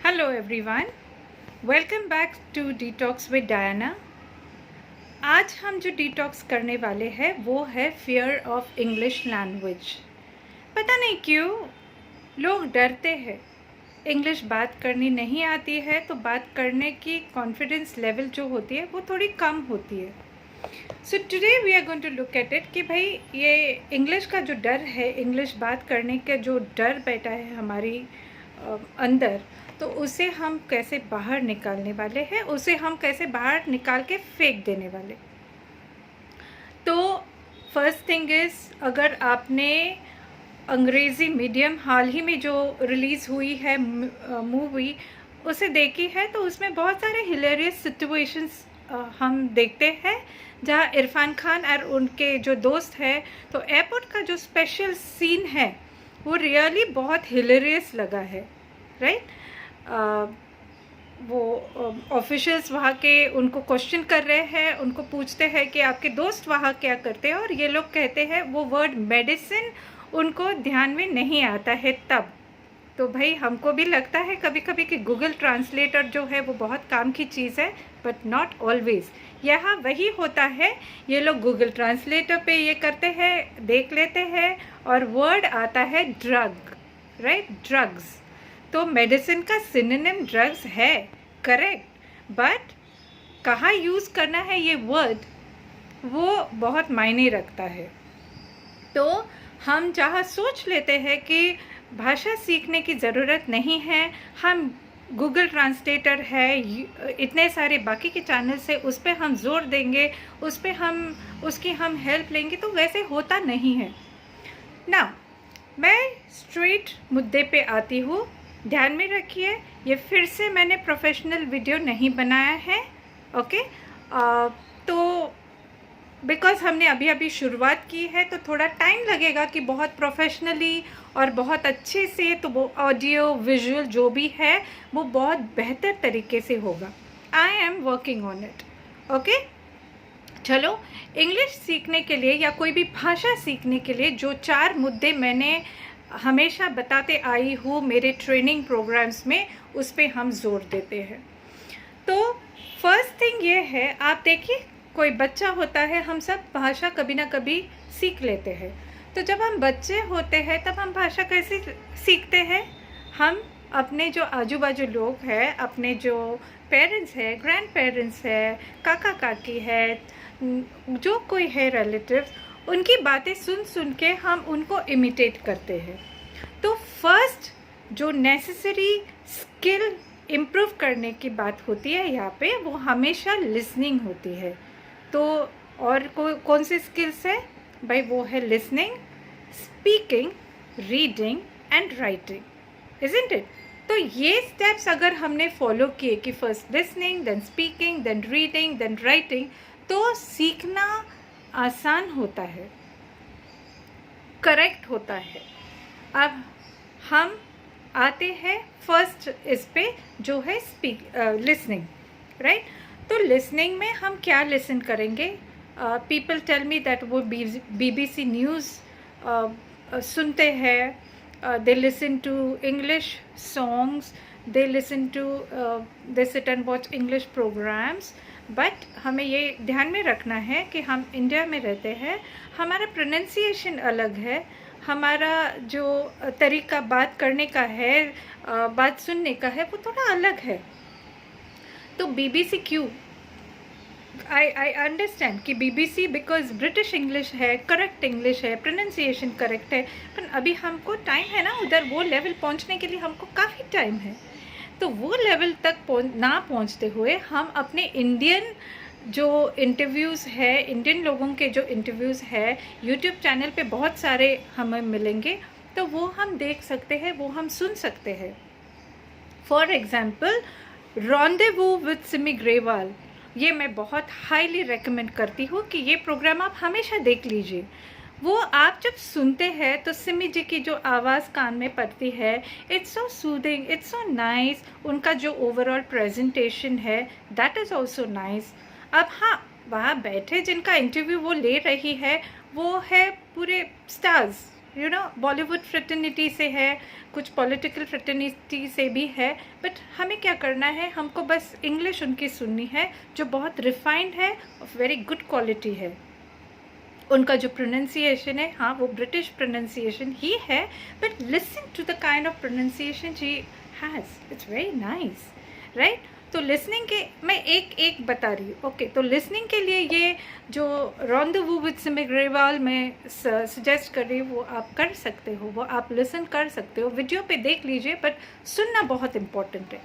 Hello everyone, welcome back to detox with Diana. आज हम जो डिटॉक्स करने वाले हैं वो है फियर ऑफ इंग्लिश लैंग्वेज। पता नहीं क्यों लोग डरते हैं, इंग्लिश बात करनी नहीं आती है तो बात करने की कॉन्फिडेंस लेवल जो होती है वो थोड़ी कम होती है। So today we are going to look at it कि भाई ये इंग्लिश का जो डर है, इंग्लिश बात करने का जो डर बैठा है हमारी अंदर, तो उसे हम कैसे बाहर निकालने वाले हैं, उसे हम कैसे बाहर निकाल के फेंक देने वाले। तो फर्स्ट थिंग इज़, अगर आपने अंग्रेज़ी मीडियम हाल ही में जो रिलीज़ हुई है मूवी उसे देखी है, तो उसमें बहुत सारे हिलेरियस सिचुएशंस हम देखते हैं जहाँ इरफान खान और उनके जो दोस्त हैं, तो एयरपोर्ट का जो स्पेशल सीन है वो रियली बहुत हिलेरियस लगा है, राइट। वो ऑफिशियल्स वहाँ के उनको क्वेश्चन कर रहे हैं, उनको पूछते हैं कि आपके दोस्त वहाँ क्या करते हैं, और ये लोग कहते हैं वो वर्ड मेडिसिन उनको ध्यान में नहीं आता है तब। तो भाई हमको भी लगता है कभी कभी कि गूगल ट्रांसलेटर जो है वो बहुत काम की चीज़ है, बट नॉट ऑलवेज। यहाँ वही होता है, ये लोग गूगल ट्रांसलेटर पे ये करते हैं, देख लेते हैं और वर्ड आता है ड्रग, राइट, ड्रग्स। तो मेडिसिन का सिनोनिम ड्रग्स है, करेक्ट, बट कहाँ यूज़ करना है ये वर्ड वो बहुत मायने रखता है। तो हम जहाँ सोच लेते हैं कि भाषा सीखने की ज़रूरत नहीं है, हम गूगल ट्रांसलेटर है, इतने सारे बाकी के चैनल से उस पर हम जोर देंगे, उस पर हम उसकी हम हेल्प लेंगे, तो वैसे होता नहीं है ना। मैं स्ट्रेट मुद्दे पे आती हूँ, ध्यान में रखिए, ये फिर से मैंने प्रोफेशनल वीडियो नहीं बनाया है, ओके। तो बिकॉज़ हमने अभी अभी शुरुआत की है तो थोड़ा टाइम लगेगा कि बहुत प्रोफेशनली और बहुत अच्छे से, तो वो ऑडियो विजुअल जो भी है वो बहुत बेहतर तरीके से होगा। I am working on it, okay. चलो, इंग्लिश सीखने के लिए या कोई भी भाषा सीखने के लिए जो 4 मुद्दे मैंने हमेशा बताते आई हूँ मेरे ट्रेनिंग प्रोग्राम्स में, उस पर हम जोर देते हैं। तो फर्स्ट थिंग ये है, आप देखिए कोई बच्चा होता है, हम सब भाषा कभी ना कभी सीख लेते हैं। तो जब हम बच्चे होते हैं तब हम भाषा कैसे सीखते हैं? हम अपने जो आजू बाजू लोग हैं, अपने जो पेरेंट्स है, ग्रैंड पेरेंट्स है, काका काकी है, जो कोई है रिलेटिव्स, उनकी बातें सुन सुन के हम उनको इमिटेट करते हैं। तो फर्स्ट जो नेसेसरी स्किल इम्प्रूव करने की बात होती है यहाँ पे, वो हमेशा लिसनिंग होती है। तो और कौन से स्किल्स है भाई? वो है listening, speaking, reading and writing, isn't it? तो ये स्टेप्स अगर हमने फॉलो किए कि first listening, then speaking, then reading, then writing, तो सीखना आसान होता है, करेक्ट होता है। अब हम आते हैं फर्स्ट इस पे जो है लिसनिंग, राइट। तो लिसनिंग में हम क्या लिसन करेंगे? पीपल टेल मी दैट वो BBC न्यूज़ सुनते हैं, they listen to English songs, they listen to they sit and watch English programmes. But हमें ये ध्यान में रखना है कि हम इंडिया में रहते हैं, हमारा प्रोनाउंसिएशन अलग है, हमारा जो तरीका बात करने का है, बात सुनने का है, वो थोड़ा अलग है। तो BBC क्यों? आई अंडरस्टैंड कि BBC बिकॉज ब्रिटिश इंग्लिश है, करेक्ट इंग्लिश है, प्रोनाउंसिएशन करेक्ट है, पर अभी हमको टाइम है ना उधर, वो लेवल पहुंचने के लिए हमको काफ़ी टाइम है। तो वो लेवल तक ना पहुंचते हुए हम अपने इंडियन जो इंटरव्यूज़ है, इंडियन लोगों के जो इंटरव्यूज़ है, यूट्यूब चैनल पे बहुत सारे हमें मिलेंगे, तो वो हम देख सकते हैं, वो हम सुन सकते हैं। For example, rendezvous with Simi Grewal, ये मैं बहुत हाईली रेकमेंड करती हूँ कि ये प्रोग्राम आप हमेशा देख लीजिए। वो आप जब सुनते हैं तो सिमी जी की जो आवाज़ कान में पड़ती है, it's so soothing, it's so nice. उनका जो ओवरऑल प्रेजेंटेशन है, दैट इज़ ऑल्सो नाइस। अब हाँ, वहाँ बैठे जिनका इंटरव्यू वो ले रही है, वो है पूरे स्टार्स, बॉलीवुड फ्रेटर्निटी से है, कुछ पॉलिटिकल फ्रेटर्निटी से भी है, बट हमें क्या करना है, हमको बस इंग्लिश उनकी सुननी है जो बहुत रिफाइंड है, ऑफ वेरी गुड क्वालिटी है। उनका जो प्रोनाउंसिएशन है, हाँ वो ब्रिटिश प्रोनाउंसिएशन ही है, but listen to the kind of pronunciation she has, it's very nice, right. तो लिसनिंग के मैं एक एक बता रही हूँ, ओके। तो लिसनिंग के लिए ये जो रॉन्डवू विद सिमी ग्रेवाल मैं सजेस्ट कर रही हूँ वो आप कर सकते हो, वो आप लिसन कर सकते हो, वीडियो पे देख लीजिए, बट सुनना बहुत इम्पॉर्टेंट है।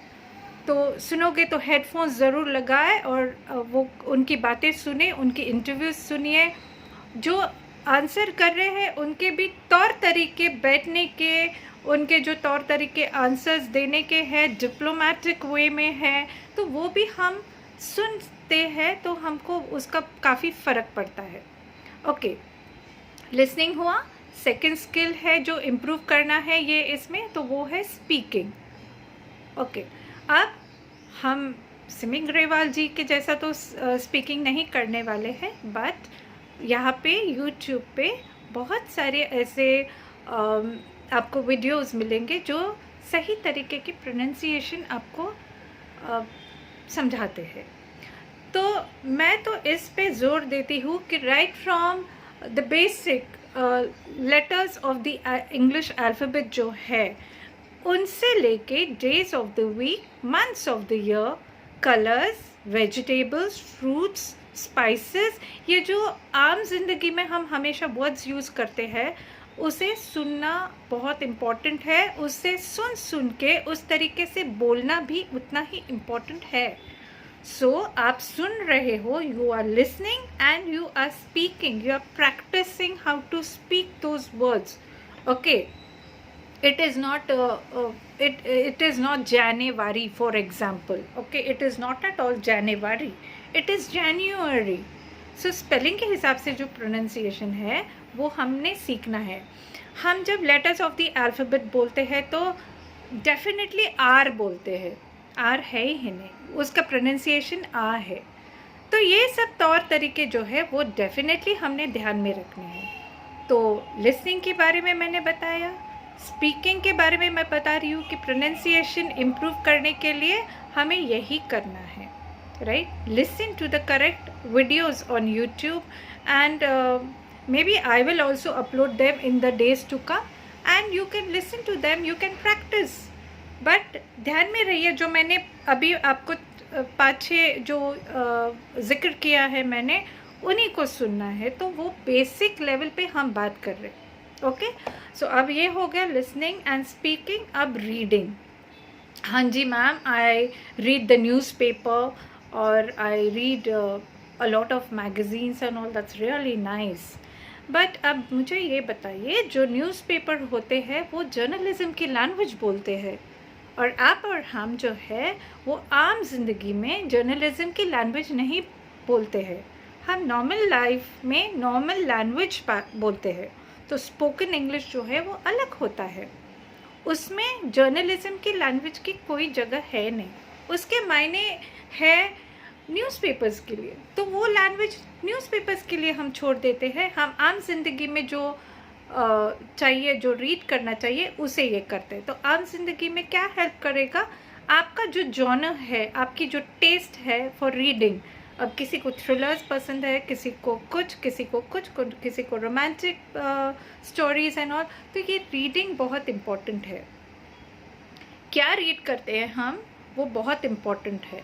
तो सुनोगे तो हेडफोन्स ज़रूर लगाए और वो उनकी बातें सुने, उनकी इंटरव्यूज़ सुनिए, जो आंसर कर रहे हैं उनके भी तौर तरीके बैठने के, उनके जो तौर तरीके आंसर्स देने के हैं डिप्लोमेटिक वे में है, तो वो भी हम सुनते हैं, तो हमको उसका काफ़ी फ़र्क पड़ता है। ओके, लिसनिंग हुआ। सेकंड स्किल है जो इम्प्रूव करना है ये इसमें, तो वो है स्पीकिंग। ओके, अब हम सिमी ग्रेवाल जी के जैसा तो स्पीकिंग नहीं करने वाले हैं, बट यहाँ पे यूट्यूब पे बहुत सारे ऐसे आपको वीडियोस मिलेंगे जो सही तरीके की प्रोनाउंसिएशन आपको समझाते हैं। तो मैं तो इस पे ज़ोर देती हूँ कि right from the basic letters of the English alphabet जो है, उनसे लेके days of the week, months of the year, colours, vegetables, fruits, spices, ये जो आम जिंदगी में हम हमेशा वर्ड्स यूज़ करते हैं, उसे सुनना बहुत इम्पॉर्टेंट है। उससे सुन सुन के उस तरीके से बोलना भी उतना ही इम्पॉर्टेंट है। सो आप सुन रहे हो, you are listening and you are speaking, you are practising how to speak those words. Okay, it is not it is not January, for example. Okay, it is not at all January, it is January. So spelling के हिसाब से जो pronunciation है वो हमने सीखना है। हम जब letters of the alphabet बोलते हैं तो definitely R बोलते हैं, R है ही नहीं, उसका pronunciation आ है। तो ये सब तौर तरीके जो है वो definitely हमने ध्यान में रखने हैं। तो listening के बारे में मैंने बताया, स्पीकिंग के बारे में मैं बता रही हूँ कि प्रोनाउंसिएशन इम्प्रूव करने के लिए हमें यही करना है, right. Listen to the correct videos on YouTube and may be I will also upload them in the days to come and you can listen to them, you can practise. But ध्यान में रहिए, जो मैंने अभी आपको 5-6 जो जिक्र किया है मैंने, उन्हीं को सुनना है। तो वो बेसिक लेवल पे हम बात कर रहे हैं। ओके, सो अब ये हो गया लिसनिंग एंड स्पीकिंग। अब रीडिंग, हाँ जी ma'am, I read the newspaper और I read a lot of magazines and all, that's really nice. But अब मुझे ये बताइए, जो न्यूज़पेपर होते हैं वो जर्नलिज्म की लैंग्वेज बोलते हैं, और आप और हम जो है वो आम जिंदगी में जर्नलिज्म की लैंग्वेज नहीं बोलते हैं। हम नॉर्मल लाइफ में नॉर्मल लैंग्वेज बोलते हैं। तो स्पोकन इंग्लिश जो है वो अलग होता है, उसमें जर्नलिज्म की लैंग्वेज की कोई जगह है नहीं, उसके मायने है न्यूज़पेपर्स के लिए। तो वो लैंग्वेज न्यूज़पेपर्स के लिए हम छोड़ देते हैं, हम आम जिंदगी में जो चाहिए, जो रीड करना चाहिए, उसे ये करते हैं। तो आम जिंदगी में क्या हेल्प करेगा, आपका जो जॉनर है, आपकी जो टेस्ट है फॉर रीडिंग। अब किसी को थ्रिलर्स पसंद है, किसी को कुछ, किसी को रोमांटिक स्टोरीज एंड ऑल, तो ये रीडिंग बहुत इम्पॉर्टेंट है। क्या रीड करते हैं हम, वो बहुत इम्पॉर्टेंट है।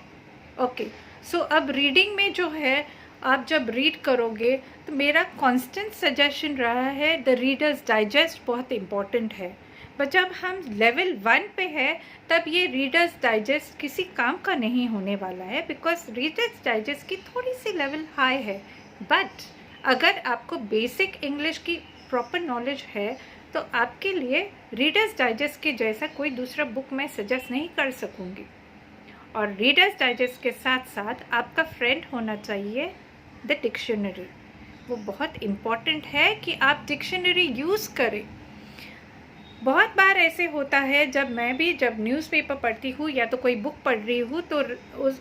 ओके, सो अब रीडिंग में जो है, आप जब रीड करोगे तो मेरा कांस्टेंट सजेशन रहा है द रीडर्स डाइजेस्ट बहुत इम्पॉर्टेंट है। बट जब हम लेवल 1 पे है, तब ये रीडर्स डाइजेस्ट किसी काम का नहीं होने वाला है, बिकॉज रीडर्स डाइजेस्ट की थोड़ी सी लेवल हाई है। बट अगर आपको बेसिक इंग्लिश की प्रॉपर नॉलेज है, तो आपके लिए रीडर्स डाइजेस्ट के जैसा कोई दूसरा बुक मैं सजेस्ट नहीं कर सकूँगी। और रीडर्स डाइजेस्ट के साथ साथ आपका फ्रेंड होना चाहिए द डिक्शनरी। वो बहुत इम्पॉर्टेंट है कि आप डिक्शनरी यूज़ करें। बहुत बार ऐसे होता है, जब मैं भी जब न्यूज़पेपर पढ़ती हूँ या तो कोई बुक पढ़ रही हूँ, तो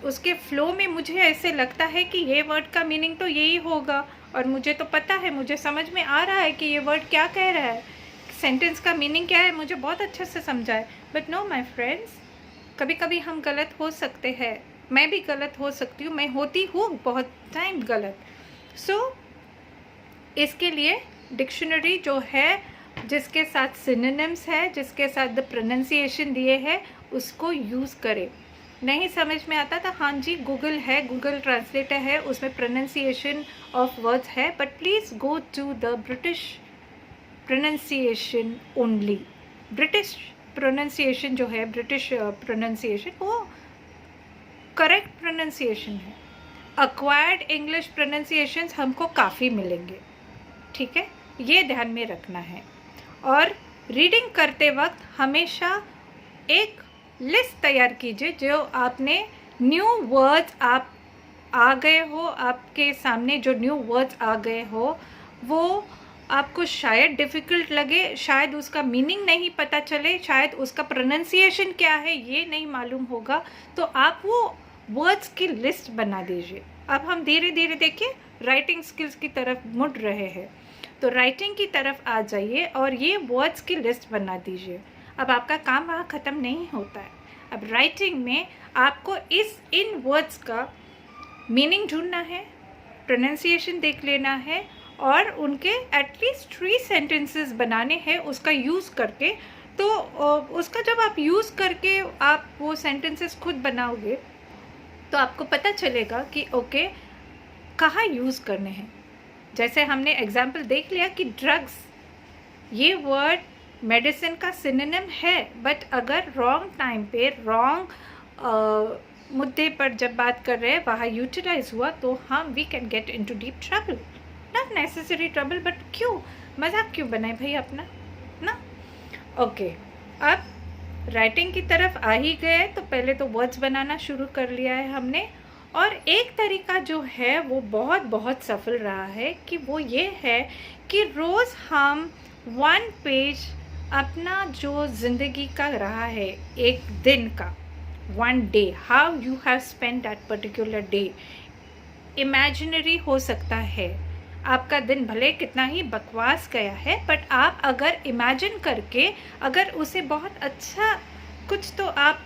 उसके फ़्लो में मुझे ऐसे लगता है कि ये वर्ड का मीनिंग तो यही होगा, और मुझे तो पता है, मुझे समझ में आ रहा है कि ये वर्ड क्या कह रहा है, सेंटेंस का मीनिंग क्या है मुझे बहुत अच्छे से समझा है, बट नो माय फ्रेंड्स, कभी कभी हम गलत हो सकते हैं, मैं भी गलत हो सकती हूँ, मैं होती हूँ बहुत टाइम गलत। सो इसके लिए डिक्शनरी जो है जिसके साथ सिनोनिम्स है, जिसके साथ द प्रोनाउंसिएशन दिए हैं, उसको यूज़ करें। नहीं समझ में आता था, हाँ जी गूगल है, गूगल ट्रांसलेटर है, उसमें प्रोनाउंसिएशन ऑफ वर्ड्स है, but please go to the British pronunciation only. British pronunciation जो है, ब्रिटिश प्रोनाउंसिएशन वो करेक्ट प्रोनाउंसिएशन है। एक्वायर्ड इंग्लिश प्रोनाउंसिएशंस हमको काफ़ी मिलेंगे, ठीक है, ये ध्यान में रखना है। और रीडिंग करते वक्त हमेशा एक लिस्ट तैयार कीजिए, जो आपने न्यू वर्ड्स आप आ गए हो, आपके सामने जो न्यू वर्ड्स आ गए हो वो आपको शायद डिफ़िकल्ट लगे, शायद उसका मीनिंग नहीं पता चले, शायद उसका प्रोनाउंसिएशन क्या है ये नहीं मालूम होगा, तो आप वो वर्ड्स की लिस्ट बना दीजिए। अब हम धीरे धीरे देखिए राइटिंग स्किल्स की तरफ मुड़ रहे हैं, तो राइटिंग की तरफ आ जाइए और ये वर्ड्स की लिस्ट बना दीजिए। अब आपका काम वहाँ ख़त्म नहीं होता है, अब राइटिंग में आपको इन वर्ड्स का मीनिंग ढूंढना है, प्रोनाउंसिएशन देख लेना है और उनके एटलीस्ट 3 सेंटेंसेस बनाने हैं उसका यूज़ करके। तो उसका जब आप यूज़ करके आप वो सेंटेंसेस खुद बनाओगे तो आपको पता चलेगा कि ओके कहाँ यूज़ करने हैं। जैसे हमने एग्जाम्पल देख लिया कि ड्रग्स, ये वर्ड मेडिसिन का सिनोनिम है, बट अगर रॉन्ग टाइम पे रॉन्ग मुद्दे पर जब बात कर रहे हैं वहाँ यूटिलाइज हुआ तो we can get into deep trouble. Not necessary trouble, but क्यों मजाक क्यों बनाए भाई अपना ना। ओके, अब राइटिंग की तरफ आ ही गए तो पहले तो वर्ड्स बनाना शुरू कर लिया है हमने, और एक तरीका जो है वो बहुत बहुत सफल रहा है कि वो ये है कि रोज़ हम 1 पेज अपना जो ज़िंदगी का रहा है एक दिन का, 1 day, how you have spend that particular day, imaginary हो सकता है। आपका दिन भले कितना ही बकवास गया है, बट आप अगर इमेजिन करके अगर उसे बहुत अच्छा कुछ तो आप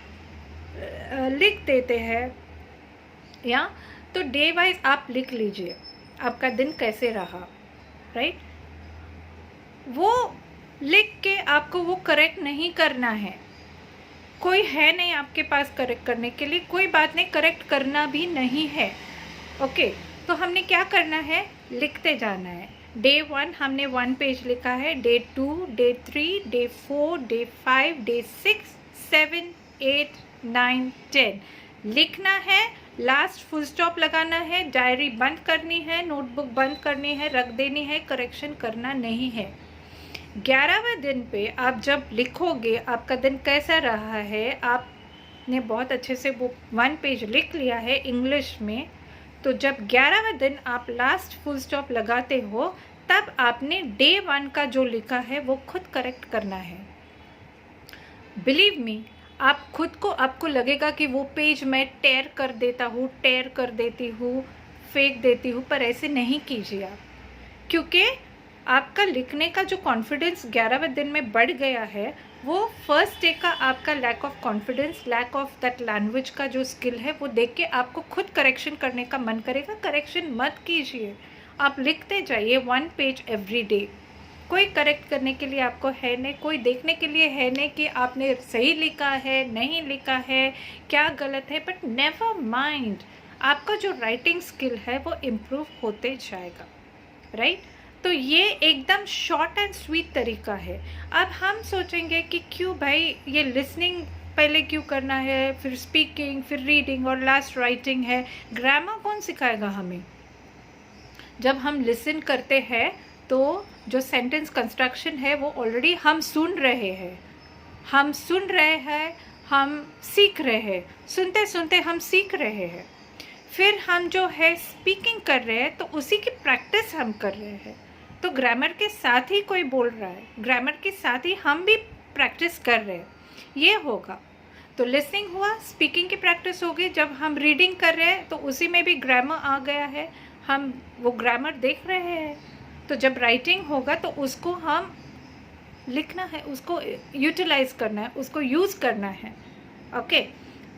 लिख देते हैं, या तो डे वाइज आप लिख लीजिए आपका दिन कैसे रहा, राइट। वो लिख के आपको वो करेक्ट नहीं करना है, कोई है नहीं आपके पास करेक्ट करने के लिए, कोई बात नहीं, करेक्ट करना भी नहीं है। ओके, तो हमने क्या करना है, लिखते जाना है। डे 1 हमने 1 पेज लिखा है, day 2, day 3, day 4, day 5, day 6, 7, 8, 9, 10 लिखना है। लास्ट फुल स्टॉप लगाना है, डायरी बंद करनी है, नोटबुक बंद करनी है, रख देनी है, करेक्शन करना नहीं है। 11वें दिन पे आप जब लिखोगे आपका दिन कैसा रहा है, आपने बहुत अच्छे से वो 1 पेज लिख लिया है इंग्लिश में, तो जब 11वें दिन आप लास्ट फुल स्टॉप लगाते हो तब आपने डे 1 का जो लिखा है वो खुद करेक्ट करना है। बिलीव मी, आप खुद को, आपको लगेगा कि वो पेज मैं टेयर कर देता हूँ, टेयर कर देती हूँ, फेंक देती हूँ, पर ऐसे नहीं कीजिए आप, क्योंकि आपका लिखने का जो कॉन्फिडेंस 11वें दिन में बढ़ गया है वो फर्स्ट डे का आपका lack of confidence, lack of that language का जो स्किल है वो देख के आपको खुद करेक्शन करने का मन करेगा। करेक्शन मत कीजिए, आप लिखते जाइए 1 पेज एवरी डे। कोई करेक्ट करने के लिए आपको है नहीं, कोई देखने के लिए है नहीं कि आपने सही लिखा है नहीं लिखा है, क्या गलत है, बट नेवर माइंड, आपका जो राइटिंग स्किल है वो इम्प्रूव होते जाएगा, राइट। तो ये एकदम शॉर्ट एंड स्वीट तरीका है। अब हम सोचेंगे कि क्यों भाई ये लिसनिंग पहले क्यों करना है, फिर स्पीकिंग, फिर रीडिंग और लास्ट राइटिंग है, ग्रामर कौन सिखाएगा हमें। जब हम लिसन करते हैं तो जो सेंटेंस कंस्ट्रक्शन है वो ऑलरेडी हम सुन रहे हैं, हम सीख रहे हैं, सुनते सुनते हम सीख रहे हैं, फिर हम जो है स्पीकिंग कर रहे हैं तो उसी की प्रैक्टिस हम कर रहे हैं। तो ग्रामर के साथ ही कोई बोल रहा है, ग्रामर के साथ ही हम भी प्रैक्टिस कर रहे हैं, ये होगा। तो लिसनिंग हुआ, स्पीकिंग की प्रैक्टिस होगी, जब हम रीडिंग कर रहे हैं तो उसी में भी ग्रामर आ गया है, हम वो ग्रामर देख रहे हैं। तो जब राइटिंग होगा तो उसको हम लिखना है, उसको यूटिलाइज करना है, उसको यूज़ करना है। ओके,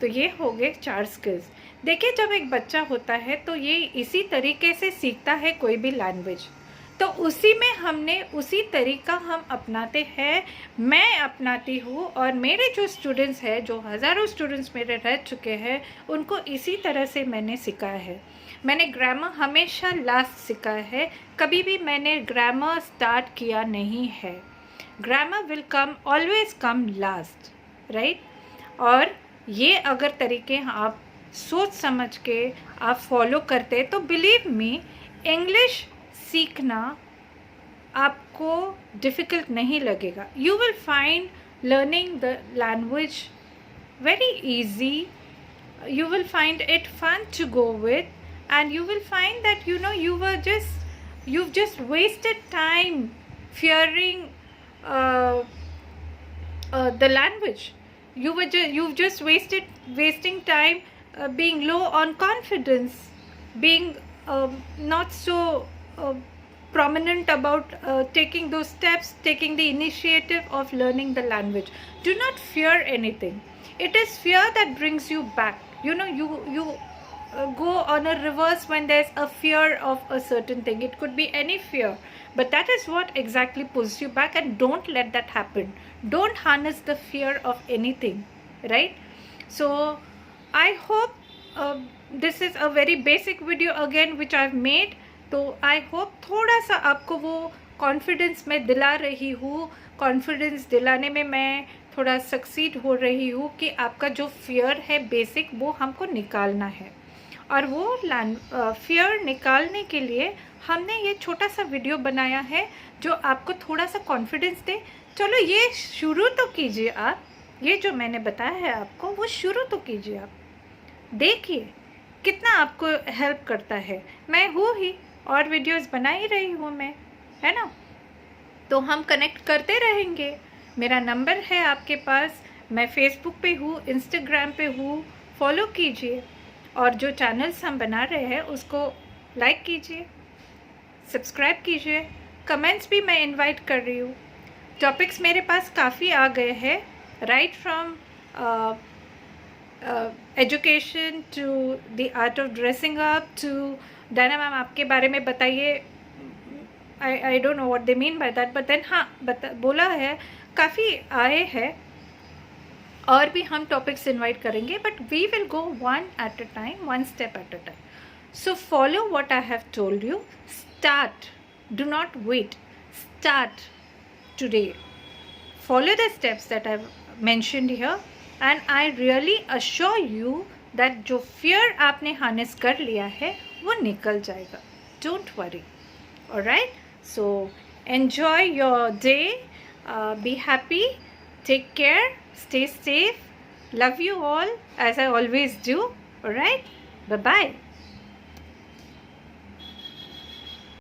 तो ये हो गए 4 स्किल्स। देखिए, जब एक बच्चा होता है तो ये इसी तरीके से सीखता है कोई भी लैंग्वेज, तो उसी में हमने उसी तरीका हम अपनाते हैं, मैं अपनाती हूँ, और मेरे जो स्टूडेंट्स हैं, जो हज़ारों स्टूडेंट्स मेरे रह चुके हैं, उनको इसी तरह से मैंने सिखाया है। मैंने ग्रामर हमेशा लास्ट सिखाया है, कभी भी मैंने ग्रामर स्टार्ट किया नहीं है। Grammar will come, always come last, right. और ये अगर तरीके आप सोच समझ के आप फॉलो करते तो बिलीव मी, इंग्लिश सीखना आपको डिफ़िकल्ट नहीं लगेगा। You will find learning the language very easy, you will find it fun to go with, and you will find that you've just wasted time fearing the language. You've just wasting time being low on confidence, being not so prominent about taking those steps, taking the initiative of learning the language. Do not fear anything. It is fear that brings you back. You go on a reverse when there's a fear of a certain thing. It could be any fear, but that is what exactly pulls you back, and don't let that happen. Don't harness the fear of anything, right? So I hope this is a very basic video again which I've made. तो I hope थोड़ा सा आपको वो confidence मैं दिला रही हूँ, confidence दिलाने में मैं थोड़ा सक्सीड हो रही हूँ कि आपका जो फियर है बेसिक, वो हमको निकालना है। और वो फियर निकालने के लिए हमने ये छोटा सा वीडियो बनाया है जो आपको थोड़ा सा कॉन्फिडेंस दे। चलो ये शुरू तो कीजिए आप, ये जो मैंने बताया है आपको वो शुरू तो कीजिए आप, देखिए कितना आपको हेल्प करता है। मैं हूँ ही, और वीडियोस बना ही रही हूँ मैं, है ना। तो हम कनेक्ट करते रहेंगे। मेरा नंबर है आपके पास, मैं फेसबुक पे हूँ, इंस्टाग्राम पे हूँ, फॉलो कीजिए। और जो चैनल्स हम बना रहे हैं उसको लाइक कीजिए, सब्सक्राइब कीजिए, कमेंट्स भी मैं इनवाइट कर रही हूँ। टॉपिक्स मेरे पास काफ़ी आ गए हैं, right from education to the art of dressing up to Diana ma'am आपके बारे में बताइए। I don't know what they mean by that, but then हाँ बोला है, काफ़ी आए हैं, और भी हम टॉपिक्स इनवाइट करेंगे, but we will go one at a time, one step at a time. So follow what I have told you, start, do not wait, start today, follow the steps that I've mentioned here, and I really assure you that जो fear आपने harness कर लिया है वो निकल जाएगा। Don't worry. Alright? So enjoy your day, be happy, take care, stay safe, love you all as I always do. Alright? Bye-bye.